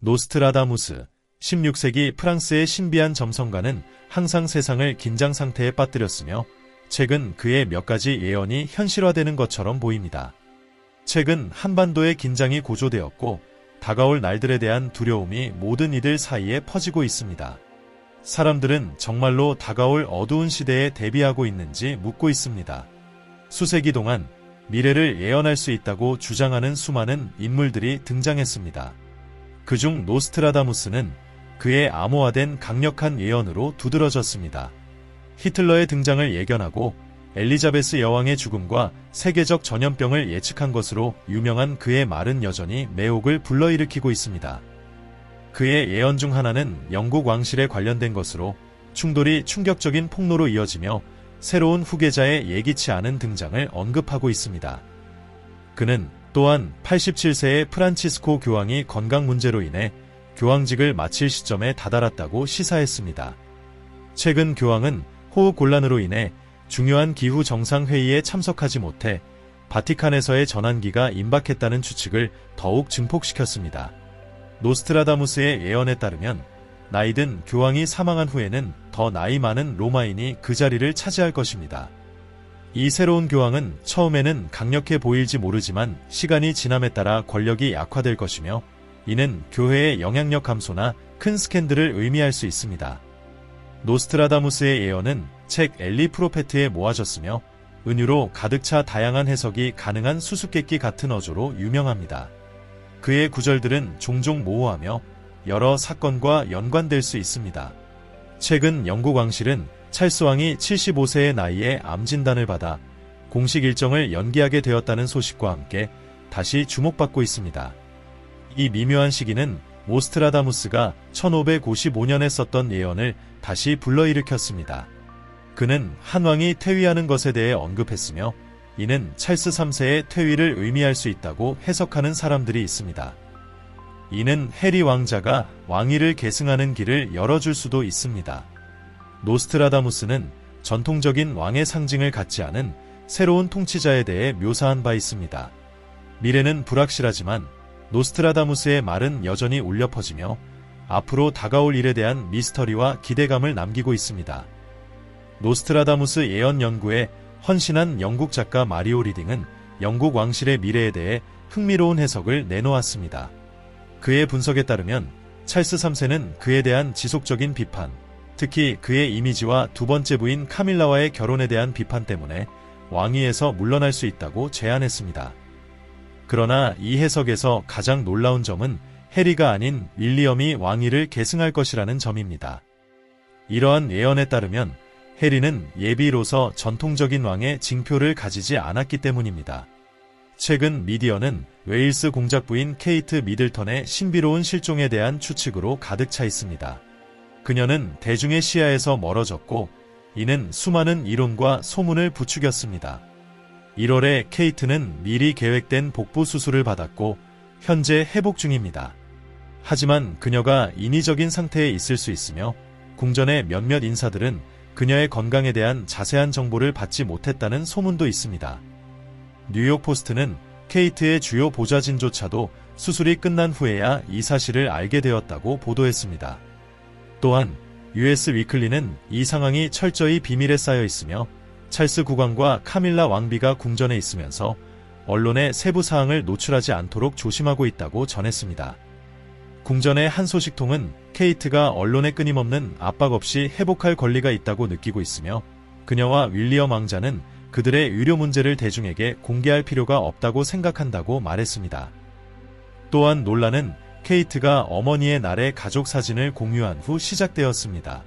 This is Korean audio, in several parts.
노스트라다무스, 16세기 프랑스의 신비한 점성가는 항상 세상을 긴장 상태에 빠뜨렸으며 최근 그의 몇 가지 예언이 현실화되는 것처럼 보입니다. 최근 한반도의 긴장이 고조되었고 다가올 날들에 대한 두려움이 모든 이들 사이에 퍼지고 있습니다. 사람들은 정말로 다가올 어두운 시대에 대비하고 있는지 묻고 있습니다. 수세기 동안 미래를 예언할 수 있다고 주장하는 수많은 인물들이 등장했습니다. 그중 노스트라다무스는 그의 암호화된 강력한 예언으로 두드러졌습니다. 히틀러의 등장을 예견하고 엘리자베스 여왕의 죽음과 세계적 전염병을 예측한 것으로 유명한 그의 말은 여전히 매혹을 불러일으키고 있습니다. 그의 예언 중 하나는 영국 왕실에 관련된 것으로 충돌이 충격적인 폭로로 이어지며 새로운 후계자의 예기치 않은 등장을 언급하고 있습니다. 그는 또한 87세의 프란치스코 교황이 건강 문제로 인해 교황직을 마칠 시점에 다다랐다고 시사했습니다. 최근 교황은 호흡곤란으로 인해 중요한 기후 정상회의에 참석하지 못해 바티칸에서의 전환기가 임박했다는 추측을 더욱 증폭시켰습니다. 노스트라다무스의 예언에 따르면 나이든 교황이 사망한 후에는 더 나이 많은 로마인이 그 자리를 차지할 것입니다. 이 새로운 교황은 처음에는 강력해 보일지 모르지만 시간이 지남에 따라 권력이 약화될 것이며 이는 교회의 영향력 감소나 큰 스캔들을 의미할 수 있습니다. 노스트라다무스의 예언은 책 엘리 프로페트에 모아졌으며 은유로 가득 차 다양한 해석이 가능한 수수께끼 같은 어조로 유명합니다. 그의 구절들은 종종 모호하며 여러 사건과 연관될 수 있습니다. 최근 영국 왕실은 찰스 왕이 75세의 나이에 암 진단을 받아 공식 일정을 연기하게 되었다는 소식과 함께 다시 주목받고 있습니다. 이 미묘한 시기는 노스트라다무스가 1555년에 썼던 예언을 다시 불러일으켰습니다. 그는 한 왕이 퇴위하는 것에 대해 언급했으며 이는 찰스 3세의 퇴위를 의미할 수 있다고 해석하는 사람들이 있습니다. 이는 해리 왕자가 왕위를 계승하는 길을 열어줄 수도 있습니다. 노스트라다무스는 전통적인 왕의 상징을 갖지 않은 새로운 통치자에 대해 묘사한 바 있습니다. 미래는 불확실하지만 노스트라다무스의 말은 여전히 울려 퍼지며 앞으로 다가올 일에 대한 미스터리와 기대감을 남기고 있습니다. 노스트라다무스 예언 연구에 헌신한 영국 작가 마리오 리딩은 영국 왕실의 미래에 대해 흥미로운 해석을 내놓았습니다. 그의 분석에 따르면 찰스 3세는 그에 대한 지속적인 비판, 특히 그의 이미지와 두 번째 부인 카밀라와의 결혼에 대한 비판 때문에 왕위에서 물러날 수 있다고 제안했습니다. 그러나 이 해석에서 가장 놀라운 점은 해리가 아닌 윌리엄이 왕위를 계승할 것이라는 점입니다. 이러한 예언에 따르면 해리는 예비로서 전통적인 왕의 징표를 가지지 않았기 때문입니다. 최근 미디어는 웨일스 공작부인 케이트 미들턴의 신비로운 실종에 대한 추측으로 가득 차 있습니다. 그녀는 대중의 시야에서 멀어졌고 이는 수많은 이론과 소문을 부추겼습니다. 1월에 케이트는 미리 계획된 복부 수술을 받았고 현재 회복 중입니다. 하지만 그녀가 인위적인 상태에 있을 수 있으며 궁전의 몇몇 인사들은 그녀의 건강에 대한 자세한 정보를 받지 못했다는 소문도 있습니다. 뉴욕 포스트는 케이트의 주요 보좌진조차도 수술이 끝난 후에야 이 사실을 알게 되었다고 보도했습니다. 또한 US 위클리는 이 상황이 철저히 비밀에 쌓여 있으며 찰스 국왕과 카밀라 왕비가 궁전에 있으면서 언론의 세부 사항을 노출하지 않도록 조심하고 있다고 전했습니다. 궁전의 한 소식통은 케이트가 언론에 끊임없는 압박 없이 회복할 권리가 있다고 느끼고 있으며 그녀와 윌리엄 왕자는 그들의 의료 문제를 대중에게 공개할 필요가 없다고 생각한다고 말했습니다. 또한 논란은 케이트가 어머니의 날에 가족 사진을 공유한 후 시작되었습니다.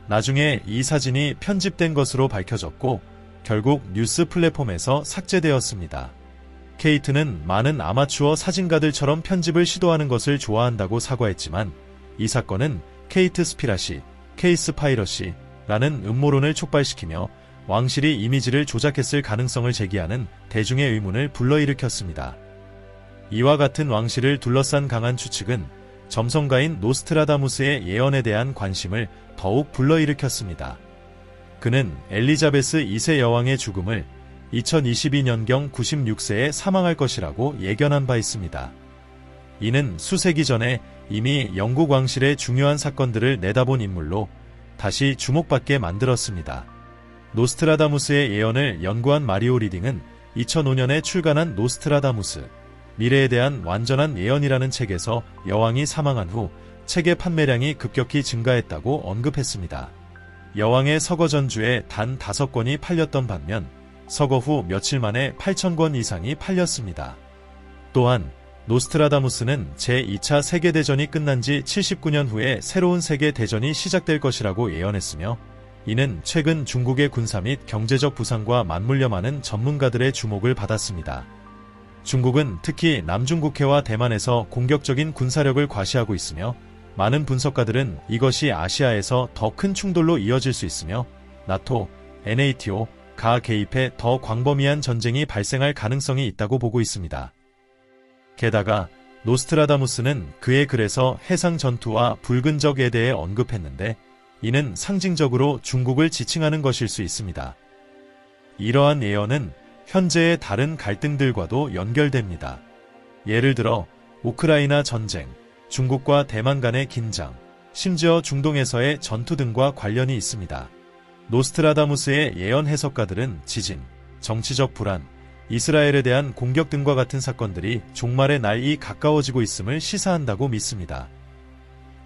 나중에 이 사진이 편집된 것으로 밝혀졌고 결국 뉴스 플랫폼에서 삭제되었습니다. 케이트는 많은 아마추어 사진가들처럼 편집을 시도하는 것을 좋아한다고 사과했지만 이 사건은 케이트 스피라시, 케이스 파이러시라는 음모론을 촉발시키며 왕실이 이미지를 조작했을 가능성을 제기하는 대중의 의문을 불러일으켰습니다. 이와 같은 왕실을 둘러싼 강한 추측은 점성가인 노스트라다무스의 예언에 대한 관심을 더욱 불러일으켰습니다. 그는 엘리자베스 2세 여왕의 죽음을 2022년경 96세에 사망할 것이라고 예견한 바 있습니다. 이는 수세기 전에 이미 영국 왕실의 중요한 사건들을 내다본 인물로 다시 주목받게 만들었습니다. 노스트라다무스의 예언을 연구한 마리오 리딩은 2005년에 출간한 노스트라다무스, 미래에 대한 완전한 예언이라는 책에서 여왕이 사망한 후 책의 판매량이 급격히 증가했다고 언급했습니다. 여왕의 서거 전주에 단 5권이 팔렸던 반면 서거 후 며칠 만에 8,000권 이상이 팔렸습니다. 또한 노스트라다무스는 제2차 세계대전이 끝난 지 79년 후에 새로운 세계대전이 시작될 것이라고 예언했으며 이는 최근 중국의 군사 및 경제적 부상과 맞물려 많은 전문가들의 주목을 받았습니다. 중국은 특히 남중국해와 대만에서 공격적인 군사력을 과시하고 있으며 많은 분석가들은 이것이 아시아에서 더 큰 충돌로 이어질 수 있으며 나토, NATO가 개입해 더 광범위한 전쟁이 발생할 가능성이 있다고 보고 있습니다. 게다가 노스트라다무스는 그의 글에서 해상 전투와 붉은 적에 대해 언급했는데 이는 상징적으로 중국을 지칭하는 것일 수 있습니다. 이러한 예언은 현재의 다른 갈등들과도 연결됩니다. 예를 들어 우크라이나 전쟁, 중국과 대만 간의 긴장, 심지어 중동에서의 전투 등과 관련이 있습니다. 노스트라다무스의 예언 해석가들은 지진, 정치적 불안, 이스라엘에 대한 공격 등과 같은 사건들이 종말의 날이 가까워지고 있음을 시사한다고 믿습니다.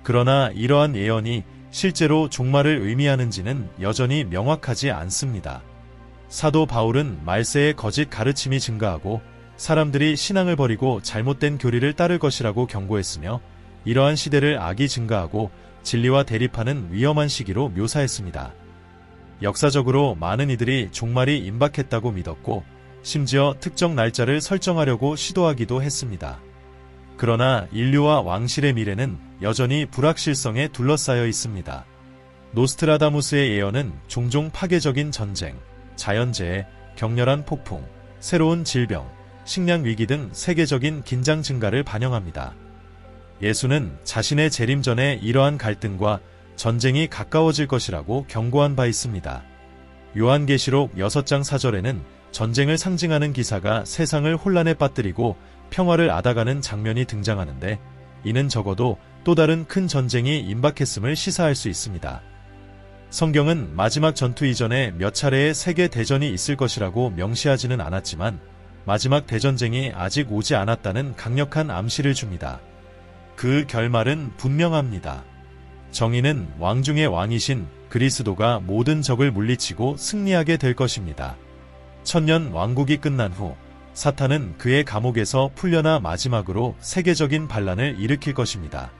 그러나 이러한 예언이 실제로 종말을 의미하는지는 여전히 명확하지 않습니다. 사도 바울은 말세의 거짓 가르침이 증가하고 사람들이 신앙을 버리고 잘못된 교리를 따를 것이라고 경고했으며 이러한 시대를 악이 증가하고 진리와 대립하는 위험한 시기로 묘사했습니다. 역사적으로 많은 이들이 종말이 임박했다고 믿었고 심지어 특정 날짜를 설정하려고 시도하기도 했습니다. 그러나 인류와 왕실의 미래는 여전히 불확실성에 둘러싸여 있습니다. 노스트라다무스의 예언은 종종 파괴적인 전쟁, 자연재해, 격렬한 폭풍, 새로운 질병, 식량 위기 등 세계적인 긴장 증가를 반영합니다. 예수는 자신의 재림 전에 이러한 갈등과 전쟁이 가까워질 것이라고 경고한 바 있습니다. 요한계시록 6장 4절에는 전쟁을 상징하는 기사가 세상을 혼란에 빠뜨리고 평화를 앗아가는 장면이 등장하는데 이는 적어도 또 다른 큰 전쟁이 임박했음을 시사할 수 있습니다. 성경은 마지막 전투 이전에 몇 차례의 세계 대전이 있을 것이라고 명시하지는 않았지만 마지막 대전쟁이 아직 오지 않았다는 강력한 암시를 줍니다. 그 결말은 분명합니다. 정의는 왕 중의 왕이신 그리스도가 모든 적을 물리치고 승리하게 될 것입니다. 천년 왕국이 끝난 후 사탄은 그의 감옥에서 풀려나 마지막으로 세계적인 반란을 일으킬 것입니다.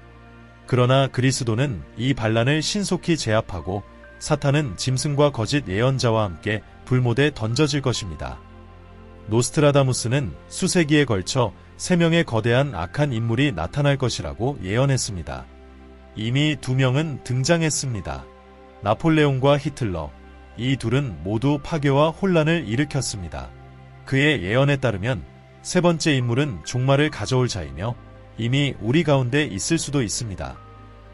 그러나 그리스도는 이 반란을 신속히 제압하고 사탄은 짐승과 거짓 예언자와 함께 불못에 던져질 것입니다. 노스트라다무스는 수세기에 걸쳐 3명의 거대한 악한 인물이 나타날 것이라고 예언했습니다. 이미 2명은 등장했습니다. 나폴레옹과 히틀러, 이 둘은 모두 파괴와 혼란을 일으켰습니다. 그의 예언에 따르면 세 번째 인물은 종말을 가져올 자이며 이미 우리 가운데 있을 수도 있습니다.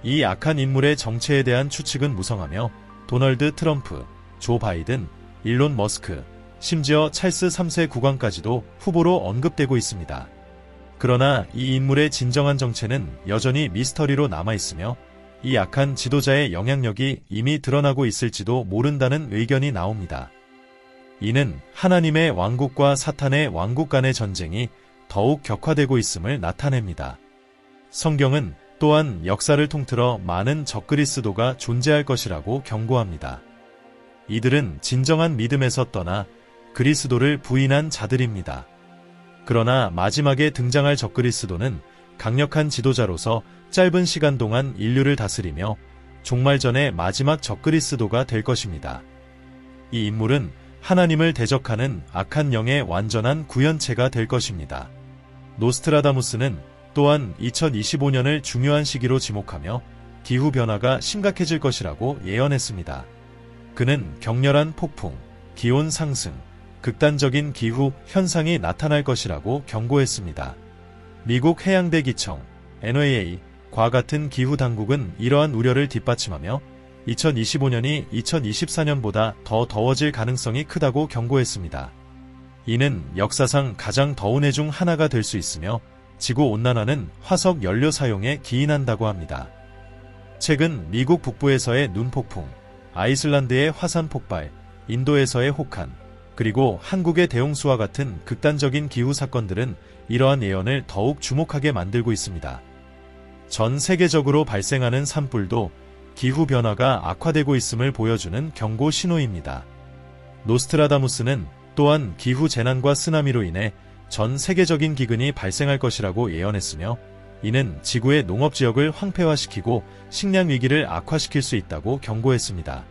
이 악한 인물의 정체에 대한 추측은 무성하며 도널드 트럼프, 조 바이든, 일론 머스크, 심지어 찰스 3세 국왕까지도 후보로 언급되고 있습니다. 그러나 이 인물의 진정한 정체는 여전히 미스터리로 남아있으며 이 악한 지도자의 영향력이 이미 드러나고 있을지도 모른다는 의견이 나옵니다. 이는 하나님의 왕국과 사탄의 왕국 간의 전쟁이 더욱 격화되고 있음을 나타냅니다. 성경은 또한 역사를 통틀어 많은 적그리스도가 존재할 것이라고 경고합니다. 이들은 진정한 믿음에서 떠나 그리스도를 부인한 자들입니다. 그러나 마지막에 등장할 적그리스도는 강력한 지도자로서 짧은 시간 동안 인류를 다스리며 종말 전의 마지막 적그리스도가 될 것입니다. 이 인물은 하나님을 대적하는 악한 영의 완전한 구현체가 될 것입니다. 노스트라다무스는 또한 2025년을 중요한 시기로 지목하며 기후변화가 심각해질 것이라고 예언했습니다. 그는 격렬한 폭풍, 기온 상승, 극단적인 기후 현상이 나타날 것이라고 경고했습니다. 미국 해양대기청, NOAA,과 같은 기후당국은 이러한 우려를 뒷받침하며 2025년이 2024년보다 더 더워질 가능성이 크다고 경고했습니다. 이는 역사상 가장 더운 해 중 하나가 될 수 있으며 지구온난화는 화석 연료 사용에 기인한다고 합니다. 최근 미국 북부에서의 눈폭풍, 아이슬란드의 화산 폭발, 인도에서의 혹한, 그리고 한국의 대홍수와 같은 극단적인 기후 사건들은 이러한 예언을 더욱 주목하게 만들고 있습니다. 전 세계적으로 발생하는 산불도 기후변화가 악화되고 있음을 보여주는 경고 신호입니다. 노스트라다무스는 또한 기후 재난과 쓰나미로 인해 전 세계적인 기근이 발생할 것이라고 예언했으며, 이는 지구의 농업지역을 황폐화시키고 식량 위기를 악화시킬 수 있다고 경고했습니다.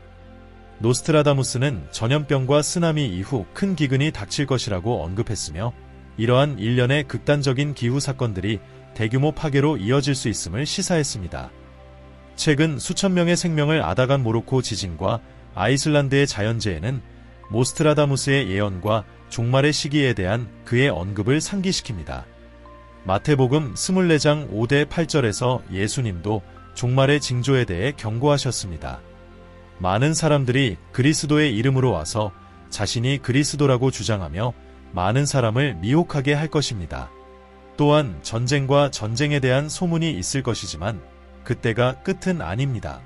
노스트라다무스는 전염병과 쓰나미 이후 큰 기근이 닥칠 것이라고 언급했으며, 이러한 일련의 극단적인 기후 사건들이 대규모 파괴로 이어질 수 있음을 시사했습니다. 최근 수천 명의 생명을 앗아간 모로코 지진과 아이슬란드의 자연재해는 노스트라다무스의 예언과 종말의 시기에 대한 그의 언급을 상기시킵니다. 마태복음 24장 5대 8절에서 예수님도 종말의 징조에 대해 경고하셨습니다. 많은 사람들이 그리스도의 이름으로 와서 자신이 그리스도라고 주장하며 많은 사람을 미혹하게 할 것입니다. 또한 전쟁과 전쟁에 대한 소문이 있을 것이지만 그때가 끝은 아닙니다.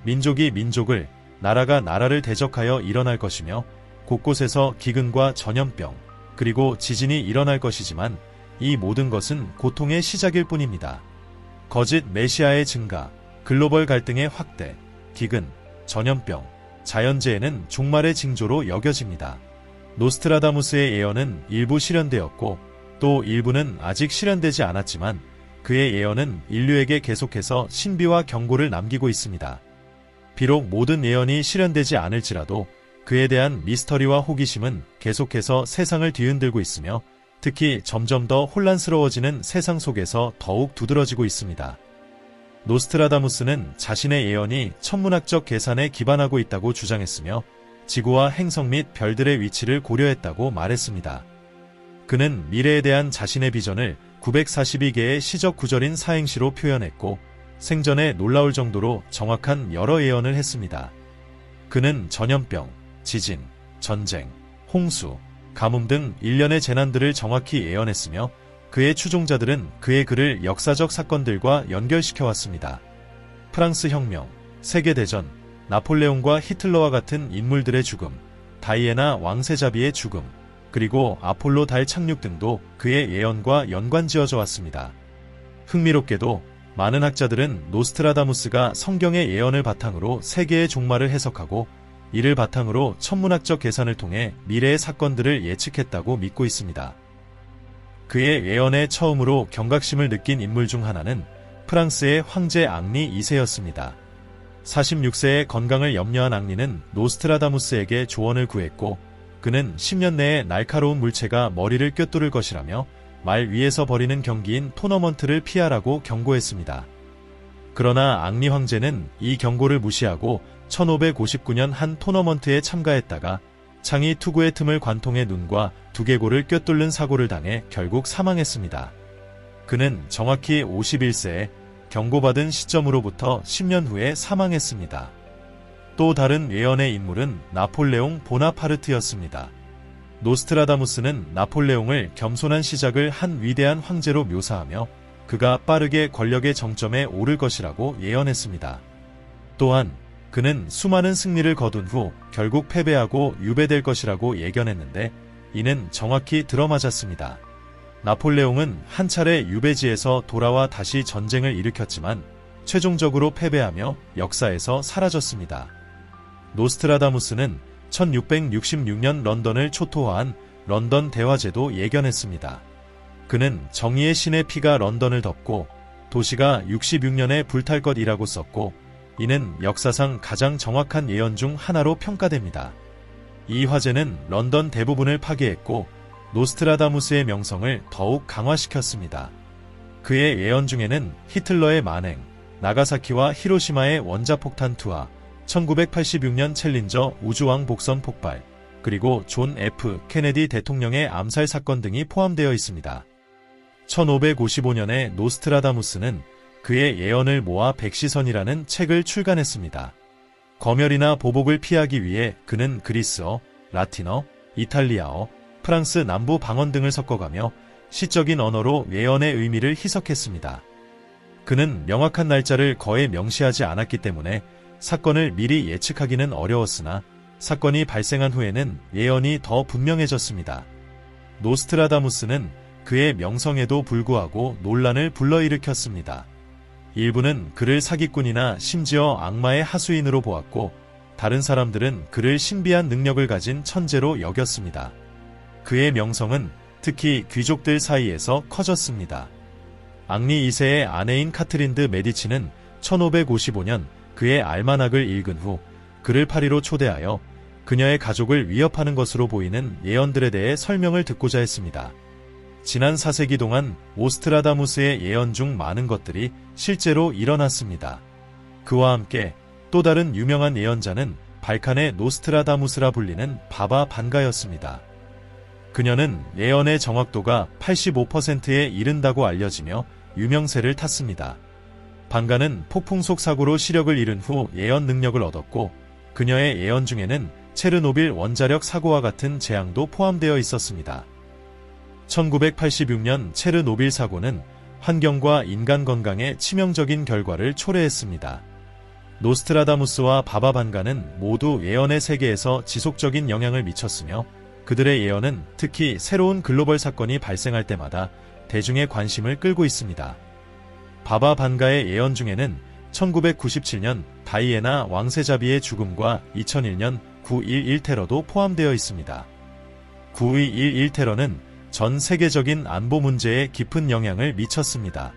민족이 민족을, 나라가 나라를 대적하여 일어날 것이며 곳곳에서 기근과 전염병, 그리고 지진이 일어날 것이지만 이 모든 것은 고통의 시작일 뿐입니다. 거짓 메시아의 증가, 글로벌 갈등의 확대, 기근, 전염병, 자연재해는 종말의 징조로 여겨집니다. 노스트라다무스의 예언은 일부 실현되었고 또 일부는 아직 실현되지 않았지만 그의 예언은 인류에게 계속해서 신비와 경고를 남기고 있습니다. 비록 모든 예언이 실현되지 않을지라도 그에 대한 미스터리와 호기심은 계속해서 세상을 뒤흔들고 있으며 특히 점점 더 혼란스러워지는 세상 속에서 더욱 두드러지고 있습니다. 노스트라다무스는 자신의 예언이 천문학적 계산에 기반하고 있다고 주장했으며 지구와 행성 및 별들의 위치를 고려했다고 말했습니다. 그는 미래에 대한 자신의 비전을 942개의 시적 구절인 사행시로 표현했고 생전에 놀라울 정도로 정확한 여러 예언을 했습니다. 그는 전염병, 지진, 전쟁, 홍수, 가뭄 등 일련의 재난들을 정확히 예언했으며 그의 추종자들은 그의 글을 역사적 사건들과 연결시켜왔습니다. 프랑스 혁명, 세계대전, 나폴레옹과 히틀러와 같은 인물들의 죽음, 다이애나 왕세자비의 죽음, 그리고 아폴로 달 착륙 등도 그의 예언과 연관지어져 왔습니다. 흥미롭게도 많은 학자들은 노스트라다무스가 성경의 예언을 바탕으로 세계의 종말을 해석하고 이를 바탕으로 천문학적 계산을 통해 미래의 사건들을 예측했다고 믿고 있습니다. 그의 예언에 처음으로 경각심을 느낀 인물 중 하나는 프랑스의 황제 앙리 2세였습니다. 46세의 건강을 염려한 앙리는 노스트라다무스에게 조언을 구했고 그는 10년 내에 날카로운 물체가 머리를 꿰뚫을 것이라며 말 위에서 벌이는 경기인 토너먼트를 피하라고 경고했습니다. 그러나 앙리 황제는 이 경고를 무시하고 1559년 한 토너먼트에 참가했다가 창이 투구의 틈을 관통해 눈과 두개골을 꿰뚫는 사고를 당해 결국 사망했습니다. 그는 정확히 51세에 경고받은 시점으로부터 10년 후에 사망했습니다. 또 다른 예언의 인물은 나폴레옹 보나파르트였습니다. 노스트라다무스는 나폴레옹을 겸손한 시작을 한 위대한 황제로 묘사하며 그가 빠르게 권력의 정점에 오를 것이라고 예언했습니다. 또한 그는 수많은 승리를 거둔 후 결국 패배하고 유배될 것이라고 예견했는데 이는 정확히 들어맞았습니다. 나폴레옹은 한 차례 유배지에서 돌아와 다시 전쟁을 일으켰지만 최종적으로 패배하며 역사에서 사라졌습니다. 노스트라다무스는 1666년 런던을 초토화한 런던 대화제도 예견했습니다. 그는 정의의 신의 피가 런던을 덮고 도시가 66년에 불탈 것이라고 썼고 이는 역사상 가장 정확한 예언 중 하나로 평가됩니다. 이 화제는 런던 대부분을 파괴했고 노스트라다무스의 명성을 더욱 강화시켰습니다. 그의 예언 중에는 히틀러의 만행, 나가사키와 히로시마의 원자폭탄 투하, 1986년 챌린저 우주왕 복선 폭발, 그리고 존 F. 케네디 대통령의 암살 사건 등이 포함되어 있습니다. 1555년에 노스트라다무스는 그의 예언을 모아 백시선이라는 책을 출간했습니다. 검열이나 보복을 피하기 위해 그는 그리스어, 라틴어, 이탈리아어, 프랑스 남부 방언 등을 섞어가며 시적인 언어로 예언의 의미를 희석했습니다. 그는 명확한 날짜를 거에 명시하지 않았기 때문에 사건을 미리 예측하기는 어려웠으나 사건이 발생한 후에는 예언이 더 분명해졌습니다. 노스트라다무스는 그의 명성에도 불구하고 논란을 불러일으켰습니다. 일부는 그를 사기꾼이나 심지어 악마의 하수인으로 보았고, 다른 사람들은 그를 신비한 능력을 가진 천재로 여겼습니다. 그의 명성은 특히 귀족들 사이에서 커졌습니다. 앙리 2세의 아내인 카트린 드 메디치는 1555년 그의 알마낙을 읽은 후 그를 파리로 초대하여 그녀의 가족을 위협하는 것으로 보이는 예언들에 대해 설명을 듣고자 했습니다. 지난 4세기 동안 오스트라다무스의 예언 중 많은 것들이 실제로 일어났습니다. 그와 함께 또 다른 유명한 예언자는 발칸의 노스트라다무스라 불리는 바바 반가였습니다. 그녀는 예언의 정확도가 85%에 이른다고 알려지며 유명세를 탔습니다. 반가는 폭풍 속 사고로 시력을 잃은 후 예언 능력을 얻었고, 그녀의 예언 중에는 체르노빌 원자력 사고와 같은 재앙도 포함되어 있었습니다. 1986년 체르노빌 사고는 환경과 인간 건강에 치명적인 결과를 초래했습니다. 노스트라다무스와 바바 반가는 모두 예언의 세계에서 지속적인 영향을 미쳤으며, 그들의 예언은 특히 새로운 글로벌 사건이 발생할 때마다 대중의 관심을 끌고 있습니다. 바바 반가의 예언 중에는 1997년 다이애나 왕세자비의 죽음과 2001년 9.11 테러도 포함되어 있습니다. 9.11 테러는 전 세계적인 안보 문제에 깊은 영향을 미쳤습니다.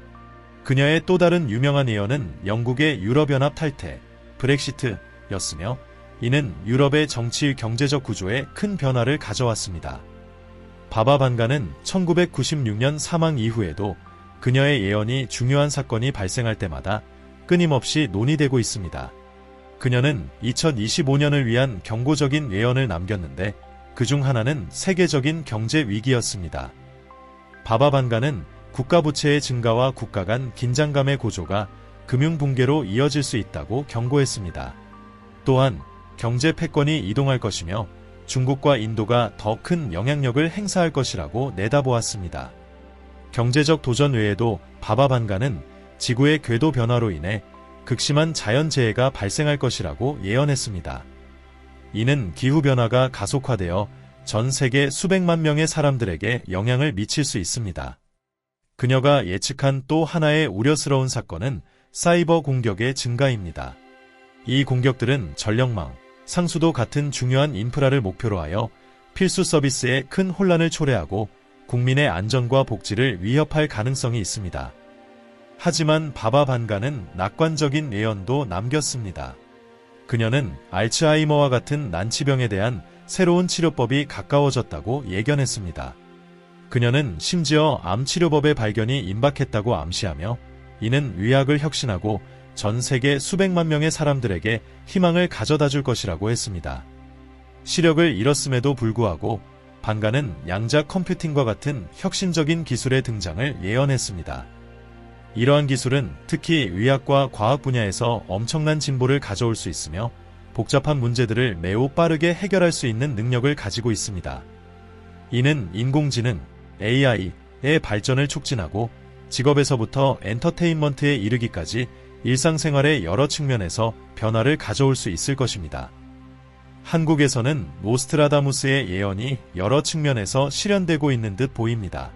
그녀의 또 다른 유명한 예언은 영국의 유럽연합 탈퇴, 브렉시트였으며, 이는 유럽의 정치 경제적 구조에 큰 변화를 가져왔습니다. 바바 반가는 1996년 사망 이후에도 그녀의 예언이 중요한 사건이 발생할 때마다 끊임없이 논의되고 있습니다. 그녀는 2025년을 위한 경고적인 예언을 남겼는데, 그중 하나는 세계적인 경제 위기였습니다. 바바 반가는 국가 부채의 증가와 국가 간 긴장감의 고조가 금융 붕괴로 이어질 수 있다고 경고했습니다. 또한 경제 패권이 이동할 것이며 중국과 인도가 더 큰 영향력을 행사할 것이라고 내다보았습니다. 경제적 도전 외에도 바바 반가는 지구의 궤도 변화로 인해 극심한 자연재해가 발생할 것이라고 예언했습니다. 이는 기후변화가 가속화되어 전 세계 수백만 명의 사람들에게 영향을 미칠 수 있습니다. 그녀가 예측한 또 하나의 우려스러운 사건은 사이버 공격의 증가입니다. 이 공격들은 전력망, 상수도 같은 중요한 인프라를 목표로 하여 필수 서비스에 큰 혼란을 초래하고 국민의 안전과 복지를 위협할 가능성이 있습니다. 하지만 바바 반가는 낙관적인 예언도 남겼습니다. 그녀는 알츠하이머와 같은 난치병에 대한 새로운 치료법이 가까워졌다고 예견했습니다. 그녀는 심지어 암 치료법의 발견이 임박했다고 암시하며, 이는 의학을 혁신하고 전 세계 수백만 명의 사람들에게 희망을 가져다 줄 것이라고 했습니다. 시력을 잃었음에도 불구하고 반가는 양자 컴퓨팅과 같은 혁신적인 기술의 등장을 예언했습니다. 이러한 기술은 특히 의학과 과학 분야에서 엄청난 진보를 가져올 수 있으며 복잡한 문제들을 매우 빠르게 해결할 수 있는 능력을 가지고 있습니다. 이는 인공지능, AI의 발전을 촉진하고 직업에서부터 엔터테인먼트에 이르기까지 일상생활의 여러 측면에서 변화를 가져올 수 있을 것입니다. 한국에서는 노스트라다무스의 예언이 여러 측면에서 실현되고 있는 듯 보입니다.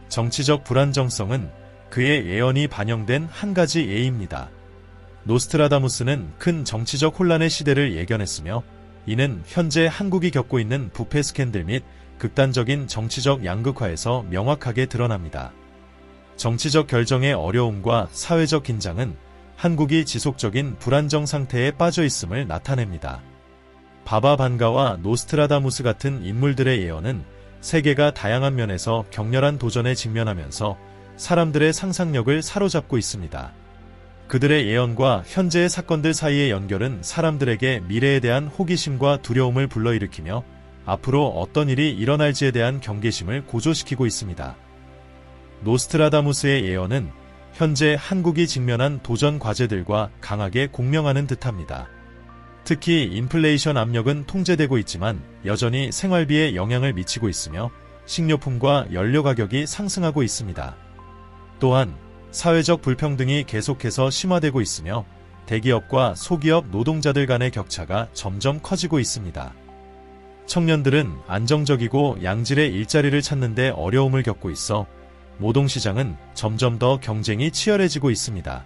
정치적 불안정성은 그의 예언이 반영된 한 가지 예입니다. 노스트라다무스는 큰 정치적 혼란의 시대를 예견했으며, 이는 현재 한국이 겪고 있는 부패 스캔들 및 극단적인 정치적 양극화에서 명확하게 드러납니다. 정치적 결정의 어려움과 사회적 긴장은 한국이 지속적인 불안정 상태에 빠져 있음을 나타냅니다. 바바 반가와 노스트라다무스 같은 인물들의 예언은 세계가 다양한 면에서 격렬한 도전에 직면하면서 사람들의 상상력을 사로잡고 있습니다. 그들의 예언과 현재의 사건들 사이의 연결은 사람들에게 미래에 대한 호기심과 두려움을 불러일으키며 앞으로 어떤 일이 일어날지에 대한 경계심을 고조시키고 있습니다. 노스트라다무스의 예언은 현재 한국이 직면한 도전 과제들과 강하게 공명하는 듯합니다. 특히 인플레이션 압력은 통제되고 있지만 여전히 생활비에 영향을 미치고 있으며 식료품과 연료 가격이 상승하고 있습니다. 또한 사회적 불평등이 계속해서 심화되고 있으며 대기업과 소기업 노동자들 간의 격차가 점점 커지고 있습니다. 청년들은 안정적이고 양질의 일자리를 찾는 데 어려움을 겪고 있어 노동시장은 점점 더 경쟁이 치열해지고 있습니다.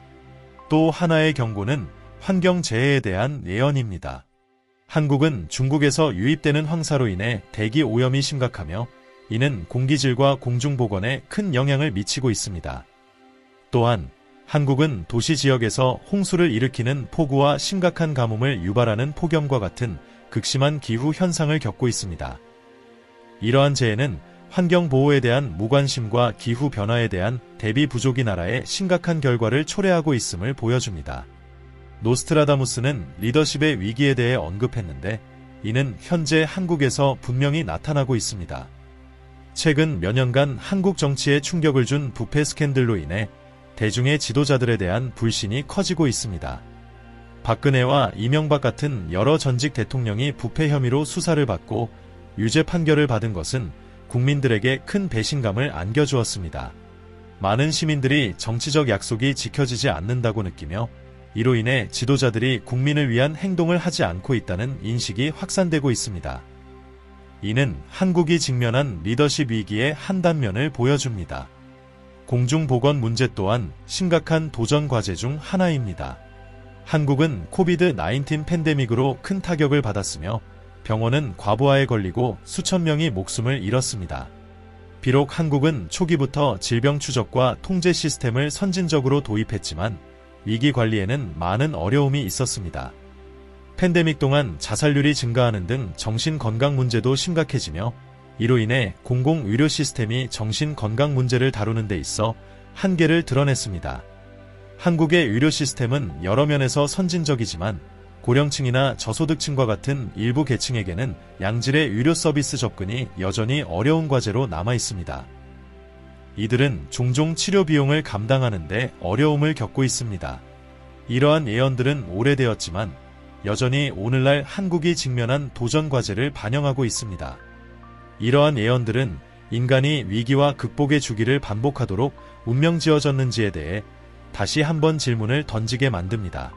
또 하나의 경고는 환경재해에 대한 예언입니다. 한국은 중국에서 유입되는 황사로 인해 대기 오염이 심각하며 이는 공기질과 공중보건에 큰 영향을 미치고 있습니다. 또한 한국은 도시 지역에서 홍수를 일으키는 폭우와 심각한 가뭄을 유발하는 폭염과 같은 극심한 기후 현상을 겪고 있습니다. 이러한 재해는 환경보호에 대한 무관심과 기후변화에 대한 대비 부족이 나라의 심각한 결과를 초래하고 있음을 보여줍니다. 노스트라다무스는 리더십의 위기에 대해 언급했는데 이는 현재 한국에서 분명히 나타나고 있습니다. 최근 몇 년간 한국 정치에 충격을 준 부패 스캔들로 인해 대중의 지도자들에 대한 불신이 커지고 있습니다. 박근혜와 이명박 같은 여러 전직 대통령이 부패 혐의로 수사를 받고 유죄 판결을 받은 것은 국민들에게 큰 배신감을 안겨주었습니다. 많은 시민들이 정치적 약속이 지켜지지 않는다고 느끼며 이로 인해 지도자들이 국민을 위한 행동을 하지 않고 있다는 인식이 확산되고 있습니다. 이는 한국이 직면한 리더십 위기의 한 단면을 보여줍니다. 공중보건 문제 또한 심각한 도전 과제 중 하나입니다. 한국은 코비드-19 팬데믹으로 큰 타격을 받았으며 병원은 과부하에 걸리고 수천 명이 목숨을 잃었습니다. 비록 한국은 초기부터 질병 추적과 통제 시스템을 선진적으로 도입했지만 위기 관리에는 많은 어려움이 있었습니다. 팬데믹 동안 자살률이 증가하는 등 정신건강 문제도 심각해지며 이로 인해 공공의료 시스템이 정신건강 문제를 다루는 데 있어 한계를 드러냈습니다. 한국의 의료 시스템은 여러 면에서 선진적이지만 고령층이나 저소득층과 같은 일부 계층에게는 양질의 의료 서비스 접근이 여전히 어려운 과제로 남아 있습니다. 이들은 종종 치료 비용을 감당하는 데 어려움을 겪고 있습니다. 이러한 예언들은 오래되었지만 여전히 오늘날 한국이 직면한 도전 과제를 반영하고 있습니다. 이러한 예언들은 인간이 위기와 극복의 주기를 반복하도록 운명지어졌는지에 대해 다시 한번 질문을 던지게 만듭니다.